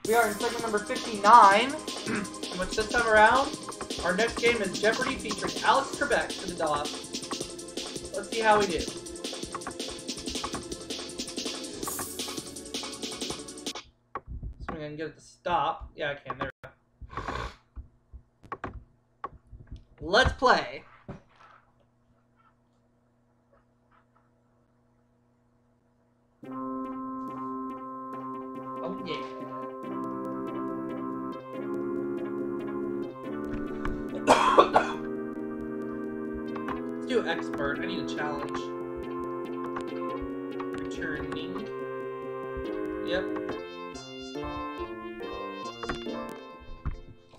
We are in segment number 59, which this time around, our next game is Jeopardy featuring Alex Trebek for the DOS. Let's see how we do. So I'm going to get it to stop. Yeah, I can. There we go. Let's play. Oh, yeah. Let's do expert. I need a challenge. Returning. Yep.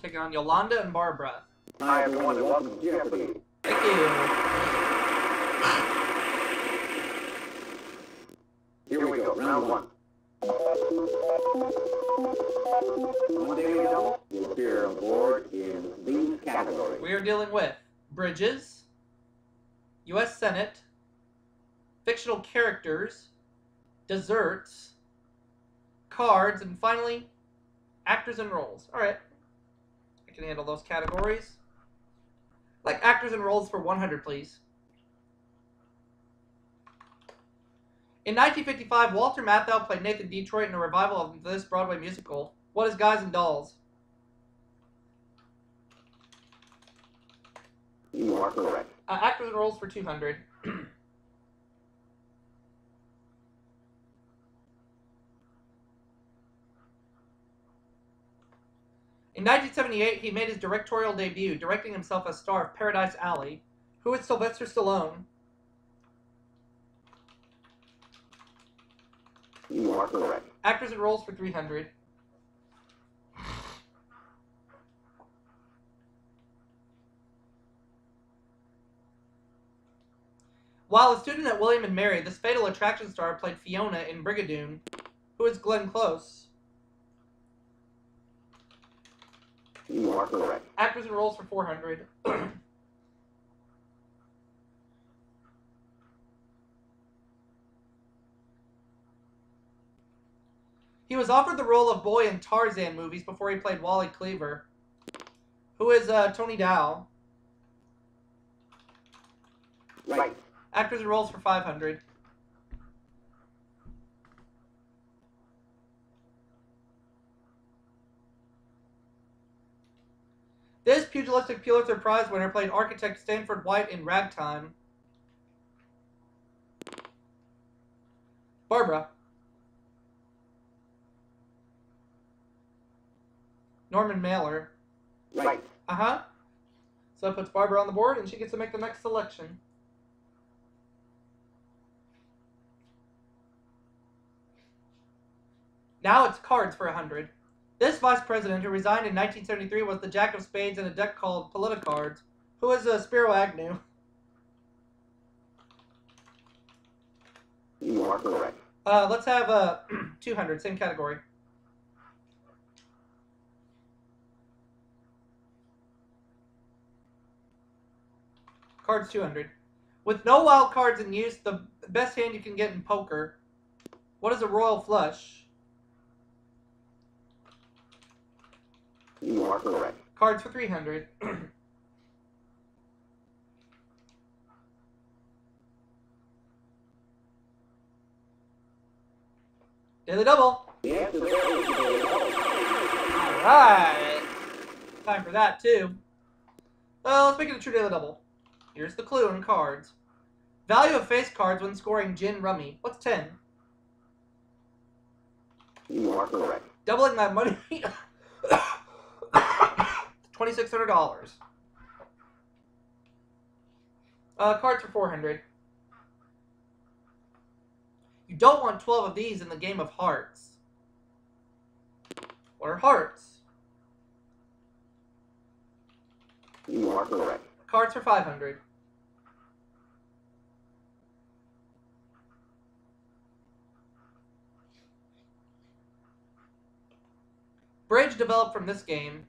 Taking on Yolanda and Barbara. Hi everyone and welcome to Jeopardy. Thank you. Here we go, round one. One daily double will appear on the board in these categories. We are dealing with bridges, U.S. Senate, fictional characters, desserts, cards, and finally, actors and roles. All right. I can handle those categories. Like actors and roles for 100, please. In 1955, Walter Matthau played Nathan Detroit in a revival of this Broadway musical. What is Guys and Dolls? You are correct. Actors and roles for 200. In 1978, he made his directorial debut, directing himself as star of Paradise Alley. Who is Sylvester Stallone? You are correct. Actors and roles for 300. While a student at William and Mary, this Fatal Attraction star played Fiona in Brigadoon. Who is Glenn Close? You are correct. Actors and roles for 400. He was offered the role of boy in Tarzan movies before he played Wally Cleaver. Who is Tony Dow? Right. Actors and roles for 500. This pugilistic Pulitzer Prize winner played architect Stanford White in Ragtime. Barbara. Norman Mailer. Right. Uh-huh. So that puts Barbara on the board, and she gets to make the next selection. Now it's cards for 100. This vice president, who resigned in 1973, was the Jack of Spades in a deck called Politicards. Who is Spiro Agnew? You are correct. Let's have 200, same category. Cards 200. With no wild cards in use, the best hand you can get in poker. What is a royal flush? You are correct. Cards for 300. Daily double. The answer there is daily double. Alright. Time for that, too. Let's make it a true daily double. Here's the clue in cards. Value of face cards when scoring gin rummy. What's 10? You are correct. Doubling that money. $2,600. Cards for 400. You don't want 12 of these in the game of hearts. What are hearts? You are correct. Cards for 500. Bridge developed from this game.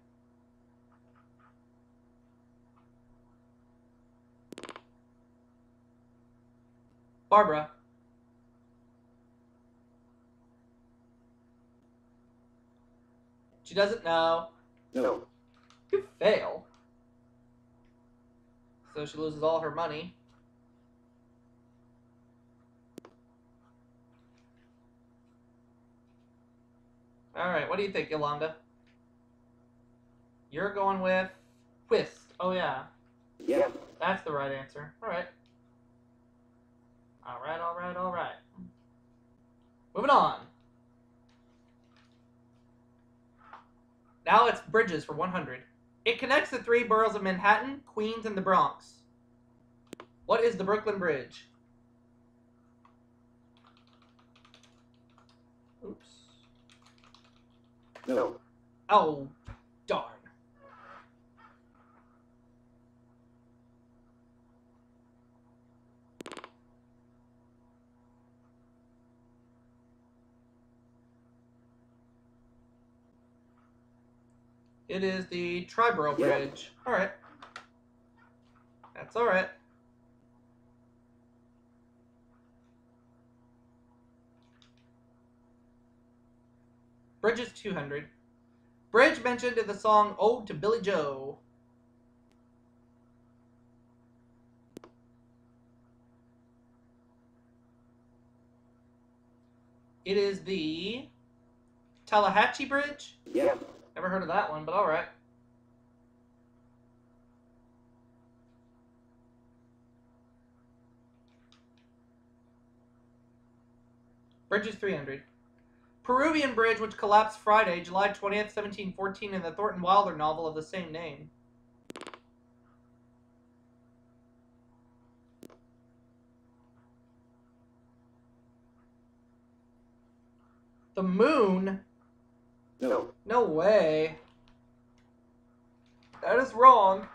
Barbara. She doesn't know. No. You fail. So she loses all her money. Alright, what do you think, Yolanda? You're going with whist. Oh, yeah. Yes. That's the right answer. Alright. Alright, alright, alright. Moving on. Now it's bridges for 100. It connects the 3 boroughs of Manhattan, Queens, and the Bronx. What is the Brooklyn Bridge? Oops. No. Oh, darn. It is the Triborough Bridge. Yeah. Alright. That's alright. Bridges 200. Bridge mentioned in the song Ode to Billy Joe. It is the Tallahatchie Bridge? Yeah. Never heard of that one, but alright. Bridges 300. Peruvian bridge which collapsed Friday, July 20th, 1714 in the Thornton Wilder novel of the same name. The moon? No. No way. That is wrong.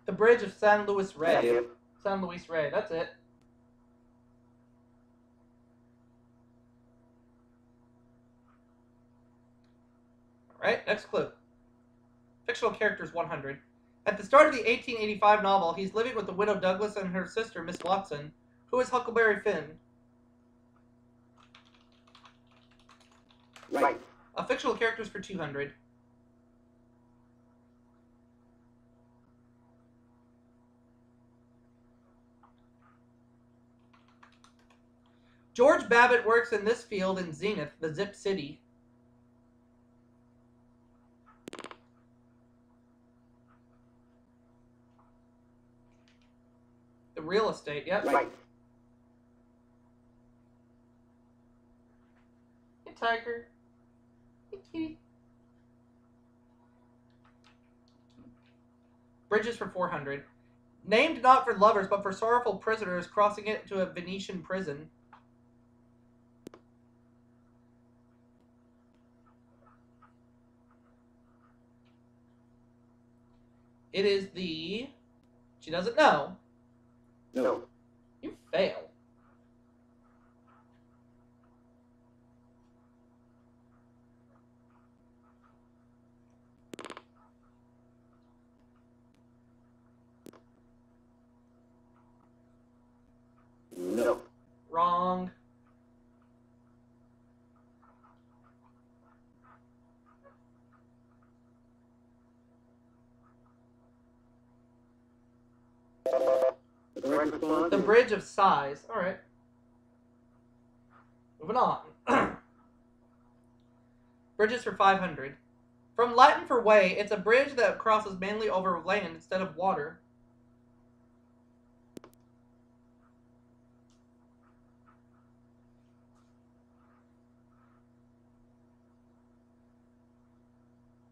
The bridge of San Luis Rey. San Luis Rey, that's it. Alright, next clue. Fictional characters 100. At the start of the 1885 novel, he's living with the widow Douglas and her sister, Miss Watson. Who is Huckleberry Finn? Right. Fictional characters for 200. George Babbitt works in this field in Zenith, the Zip City. The real estate, yep. Right. Hey, tiger. Hey, kitty. Bridges for 400. Named not for lovers, but for sorrowful prisoners crossing it to a Venetian prison. It is the... She doesn't know. No. You fail. No. Wrong. The correct response The is Bridge of Sighs. Alright. Moving on. Bridges for 500. From Latin for way, it's a bridge that crosses mainly over land instead of water.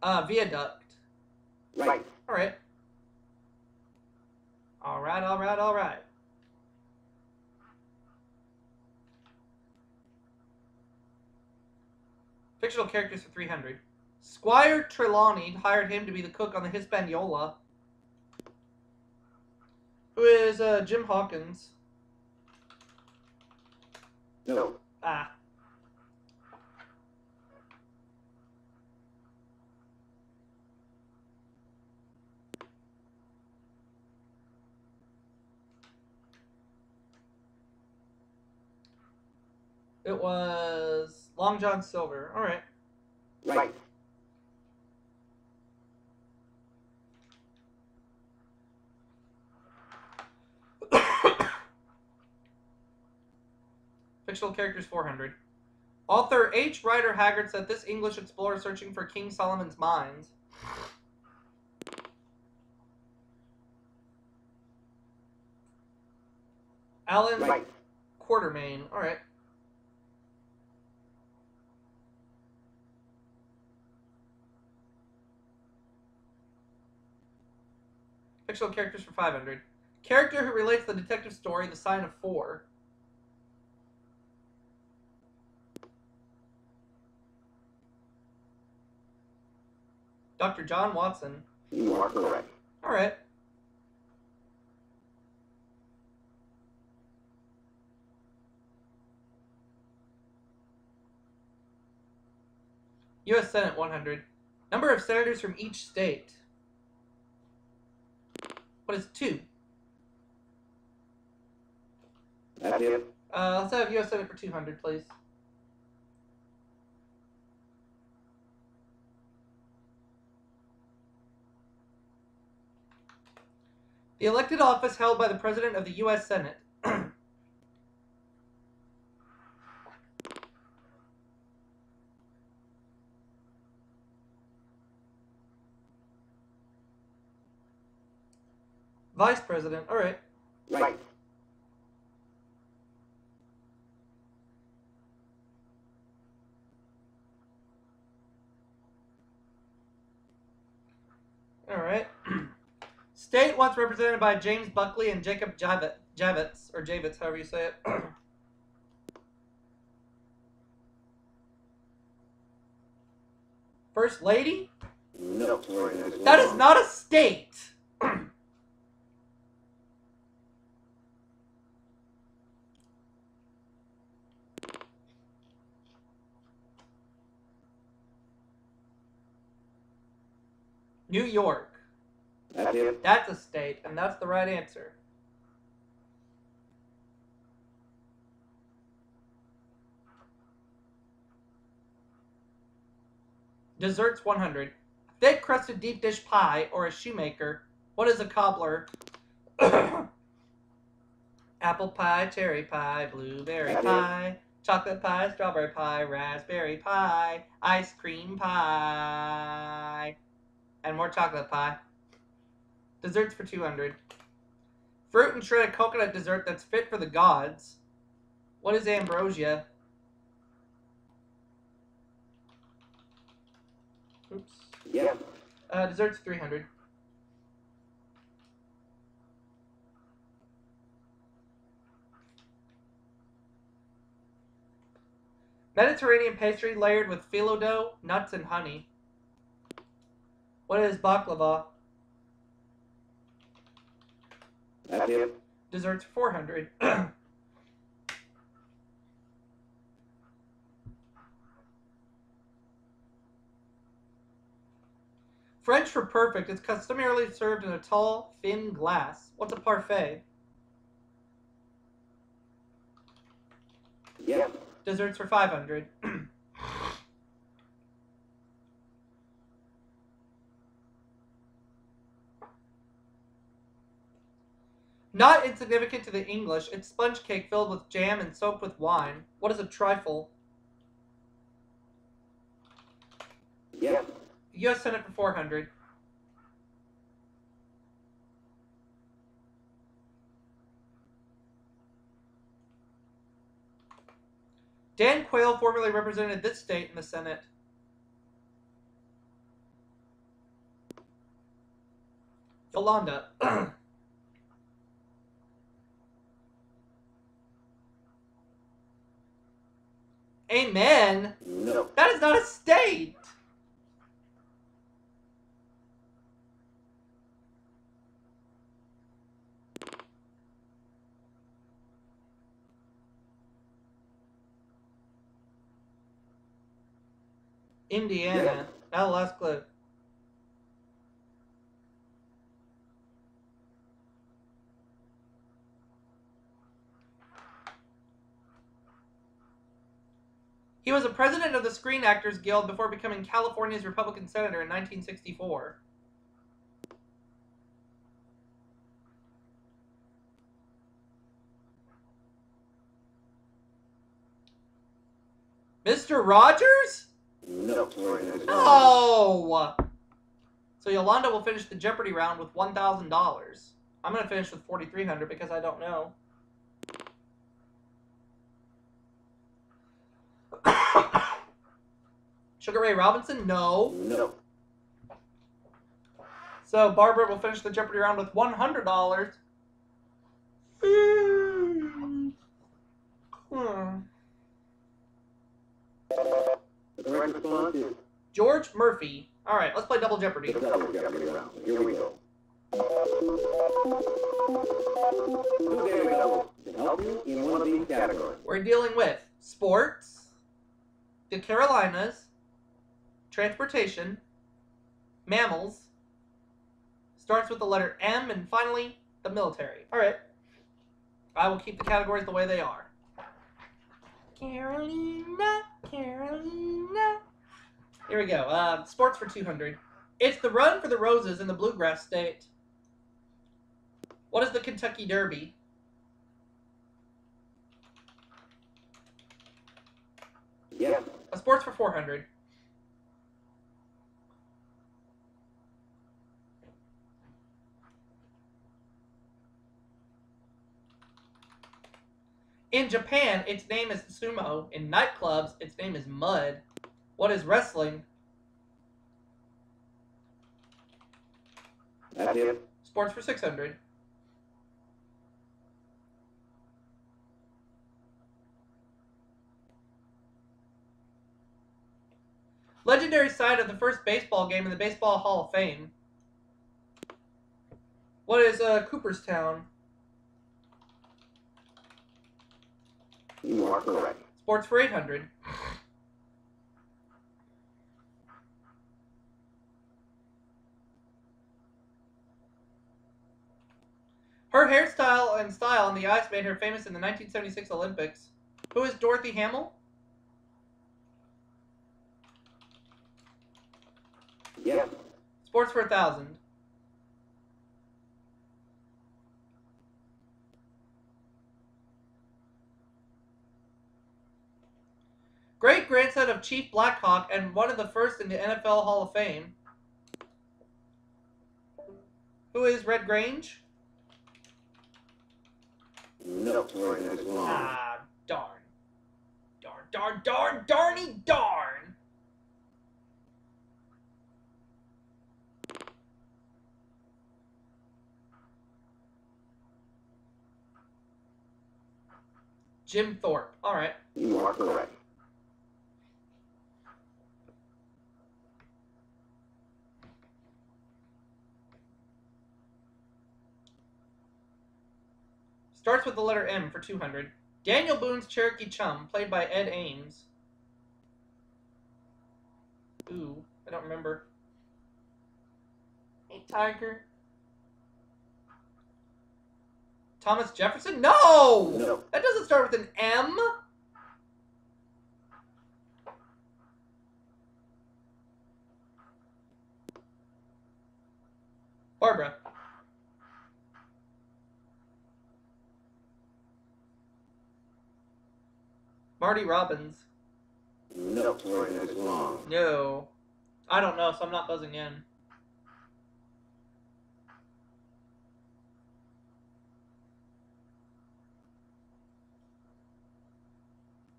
Viaduct. right. Alright. Alright, alright, alright. Fictional characters for 300. Squire Trelawney hired him to be the cook on the Hispaniola. Who is Jim Hawkins. No. Ah. It was Long John Silver. All right. Right. Fictional characters 400. Author H. Rider Haggard said this English explorer searching for King Solomon's mines. Alan Right. Quartermain. All right. Fictional characters for 500. Character who relates the detective story, The Sign of Four. Dr. John Watson. You are correct. All right. U.S. Senate 100. Number of senators from each state. What is 2? That's it. Let's have U.S. Senate for 200, please. The elected office held by the President of the U.S. Senate. Vice President. All right. Right. All right. State once represented by James Buckley and Jacob Javits, however you say it. First Lady? No. That is not a state. New York. That's it. That's a state, and that's the right answer. Desserts 100. Thick crusted deep dish pie or a shoemaker. What is a cobbler? Apple pie, cherry pie, blueberry pie, chocolate pie, strawberry pie, raspberry pie, ice cream pie, and more chocolate pie. Desserts for 200. Fruit and shredded coconut dessert that's fit for the gods. What is ambrosia? Oops. Yeah. Desserts 300. Mediterranean pastry layered with phyllo dough, nuts, and honey. What is baklava? That's it. Desserts 400. French for perfect is customarily served in a tall, thin glass. What's a parfait? Yeah. Desserts for 500. Not insignificant to the English, it's sponge cake filled with jam and soaked with wine. What is a trifle? Yeah. U.S. Senate for 400. Dan Quayle formerly represented this state in the Senate. Yolanda. Amen. No. That is not a state. Indiana. Now the last clue. He was a president of the Screen Actors Guild before becoming California's Republican senator in 1964. Mr. Rogers? No. No! So Yolanda will finish the Jeopardy round with $1,000. I'm going to finish with $4,300 because I don't know. Sugar Ray Robinson? No. No. So Barbara will finish the Jeopardy round with $100. The correct response is George Murphy. All right, let's play Double Jeopardy. the double Jeopardy round. Here we go. Two daily doubles to help you in one of these categories. We're dealing with sports, the Carolinas, transportation, mammals, starts with the letter M, and finally, the military. All right. I will keep the categories the way they are. Carolina, Carolina. Here we go. Sports for 200. It's the Run for the Roses in the Bluegrass State. What is the Kentucky Derby? Yes. A sports for 400. In Japan, its name is sumo. In nightclubs, its name is mud. What is wrestling? That's it. Sports for 600. Legendary site of the first baseball game in the Baseball Hall of Fame. What is Cooperstown? You are correct. Sports for 800. Her hairstyle and style on the ice made her famous in the 1976 Olympics. Who is Dorothy Hamill? Yes. Sports for 1,000. Great-grandson of Chief Blackhawk and one of the first in the NFL Hall of Fame. Who is Red Grange? No. That is wrong. Ah, darn. Darny darn! Jim Thorpe. All right. You are correct. Starts with the letter M for 200. Daniel Boone's Cherokee Chum, played by Ed Ames. Ooh, I don't remember. Hey, Tiger. Thomas Jefferson? No! No. That doesn't start with an M. Barbara. Marty Robbins. No. That is wrong. No. I don't know, so I'm not buzzing in.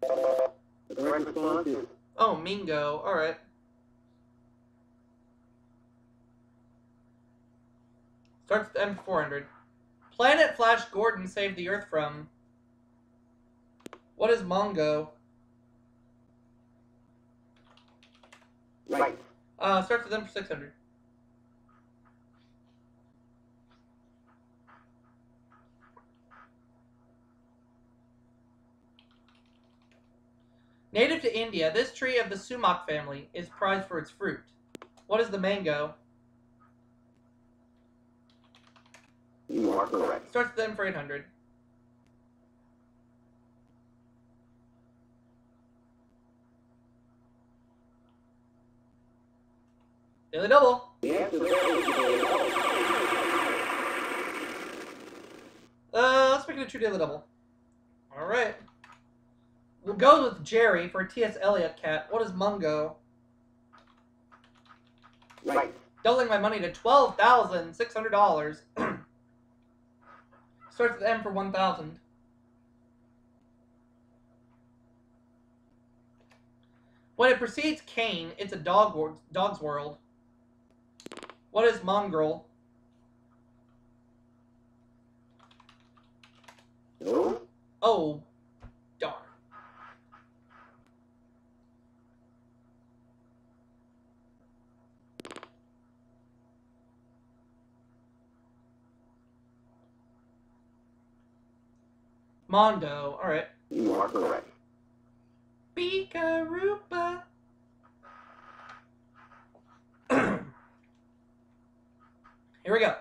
The correct response is Oh, Mingo. All right. Starts with M 400. Planet Flash Gordon saved the Earth from. What is Mongo? right. Starts with M for 600. Native to India, this tree of the sumac family is prized for its fruit. What is the mango? You are correct. Starts with M for 800. Daily double. The answer there is daily double. Let's make it a true daily double. Alright. We'll go with Jerry for a T.S. Eliot cat. What is Mungo? Right. Doubling my money to $12,600. Starts with M for 1,000. When it precedes Kane, it's a dog's world. What is mongrel? No. Oh, darn. Mondo. All right. You are correct. Beakaroopa. Here we go.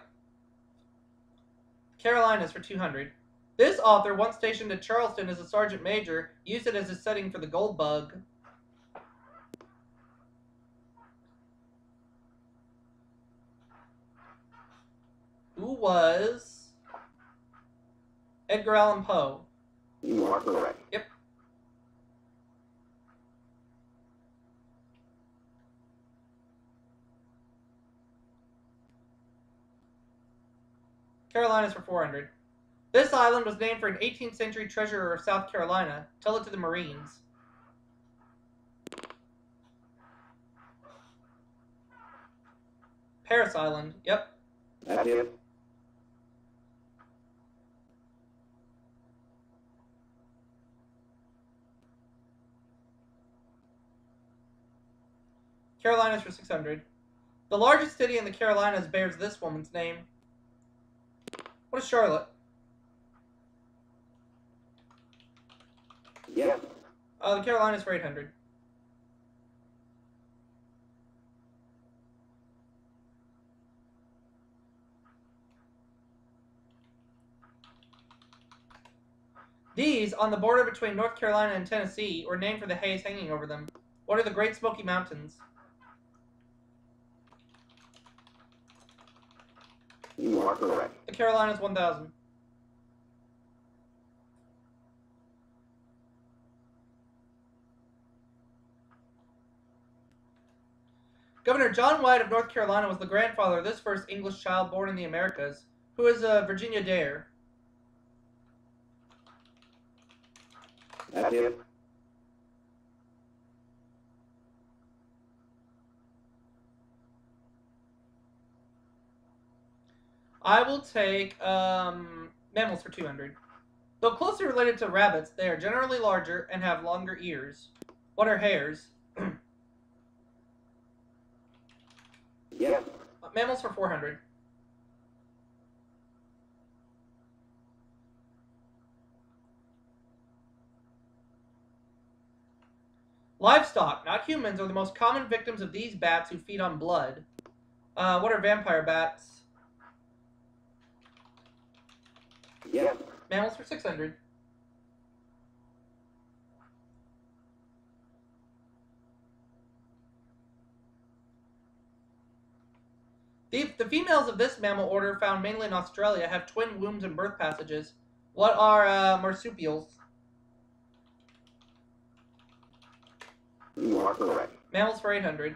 Carolinas for 200. This author, once stationed at Charleston as a sergeant major, used it as a setting for the gold bug. Who was Edgar Allan Poe? You are correct. Yep. Carolinas for 400. This island was named for an 18th century treasurer of South Carolina. Tell it to the Marines. Paris Island. Yep. That's it. Carolinas for 600. The largest city in the Carolinas bears this woman's name. What is Charlotte? Yes. The Carolinas for 800. These, on the border between North Carolina and Tennessee, were named for the haze hanging over them. What are the Great Smoky Mountains? You are correct. The Carolinas 1,000. Governor John White of North Carolina was the grandfather of this first English child born in the Americas, who is Virginia Dare. That's it. I will take mammals for 200. Though closely related to rabbits, they are generally larger and have longer ears. What are hares? Yes. Mammals for 400. Livestock, not humans, are the most common victims of these bats who feed on blood. What are vampire bats? Yes. Mammals for 600. The females of this mammal order, found mainly in Australia, have twin wombs and birth passages. What are marsupials? You are correct. Mammals for 800.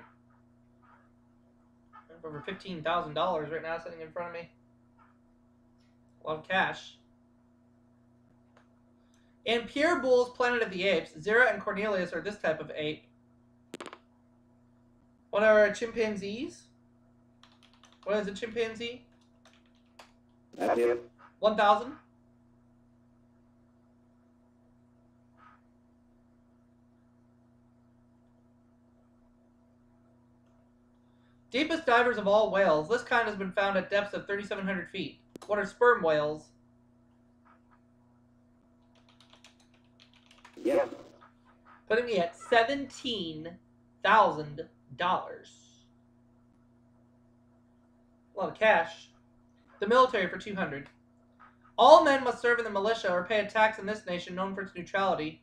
I have over $15,000 right now sitting in front of me. A lot of cash. In Pierre Boulle's Planet of the Apes, Zira and Cornelius are this type of ape. What are chimpanzees? What is a chimpanzee? That's it. 1,000. Deepest divers of all whales. This kind has been found at depths of 3,700 feet. What are sperm whales? Yes. Putting me at $17,000. A lot of cash. The military for 200. All men must serve in the militia or pay a tax in this nation known for its neutrality.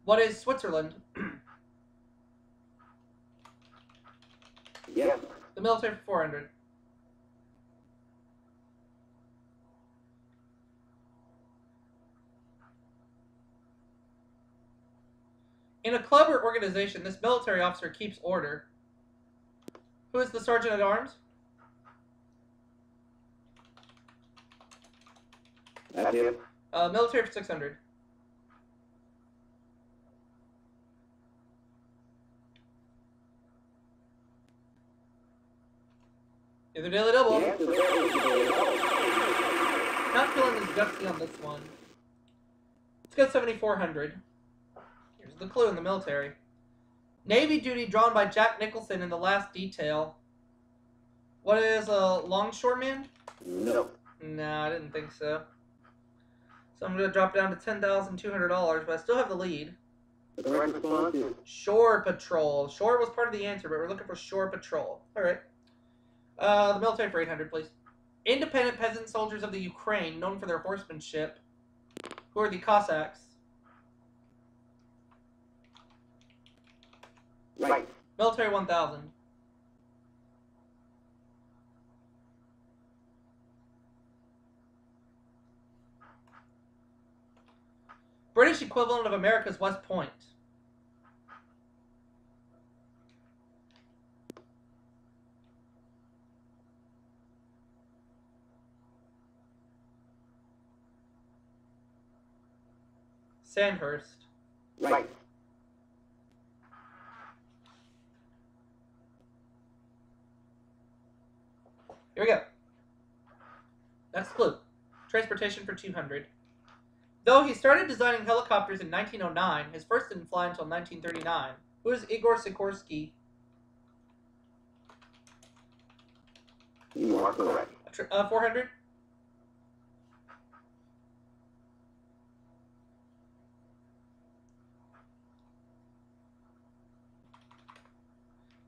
What is Switzerland? Yes. The military for 400. In a club or organization, this military officer keeps order. Who is the sergeant at arms? That's it. Military for 600. Either daily double. Yes, Not feeling as gutsy on this one. Let's go 7,400. Here's the clue in the military. Navy duty drawn by Jack Nicholson in The Last Detail. What is a longshoreman? no. No, I didn't think so. So I'm going to drop down to $10,200, but I still have the lead. The correct response is Shore patrol. Shore was part of the answer, but we're looking for shore patrol. All right. The military for 800, please. Independent peasant soldiers of the Ukraine, known for their horsemanship. Who are the Cossacks? right. Military 1,000. British equivalent of America's West Point. Sandhurst. Right. Here we go. Next clue. Transportation for 200. Though he started designing helicopters in 1909, his first didn't fly until 1939. Who is Igor Sikorsky? You are correct. 400?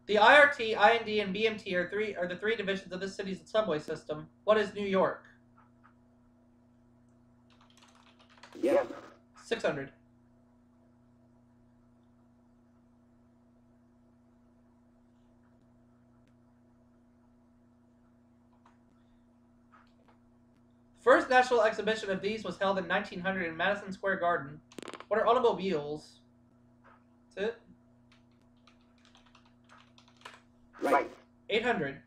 The IRT, IND, and BMT are the three divisions of this city's subway system. What is New York? Yes. 600. First national exhibition of these was held in 1900 in Madison Square Garden. What are automobiles? That's it. Right. 800.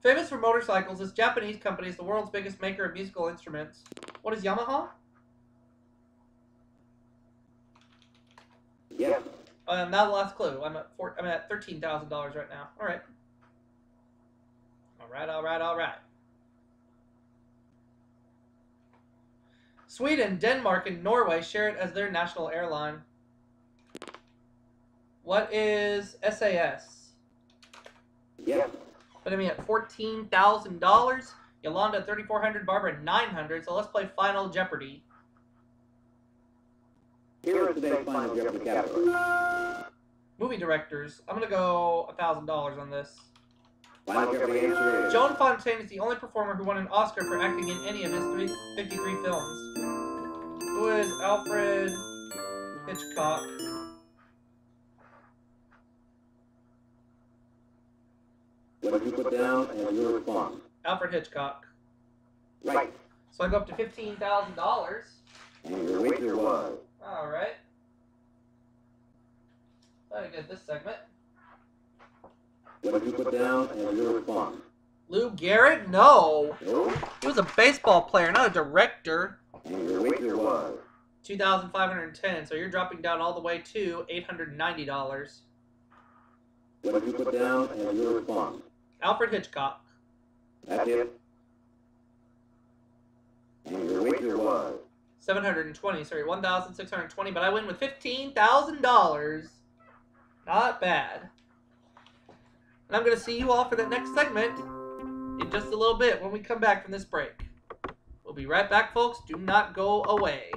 Famous for motorcycles, this Japanese company is the world's biggest maker of musical instruments. What is Yamaha? Yes. Now the last clue. I'm at $13,000 right now. All right. All right. Sweden, Denmark, and Norway share it as their national airline. What is SAS? Yes. Putting me at $14,000. Yolanda at $3,400. Barbara at $900. So let's play Final Jeopardy. Here is today's final Jeopardy category. Movie directors. I'm gonna go $1,000 on this. Final Jeopardy answer is Joan Fontaine is the only performer who won an Oscar for acting in any of his 53 films. Who is Alfred Hitchcock? what you put down as your response. Alfred Hitchcock. Right. So I go up to $15,000. And your wager was All right. Let me get this segment. what you put down as your response. Lou Gehrig? No. No. He was a baseball player, not a director. And your wager was 2,510. So you're dropping down all the way to $890. what you put down as your response. Alfred Hitchcock. That's it. And your wager was 720. Sorry, 1,620. But I win with $15,000. Not bad. And I'm going to see you all for that next segment in just a little bit when we come back from this break. We'll be right back, folks. Do not go away.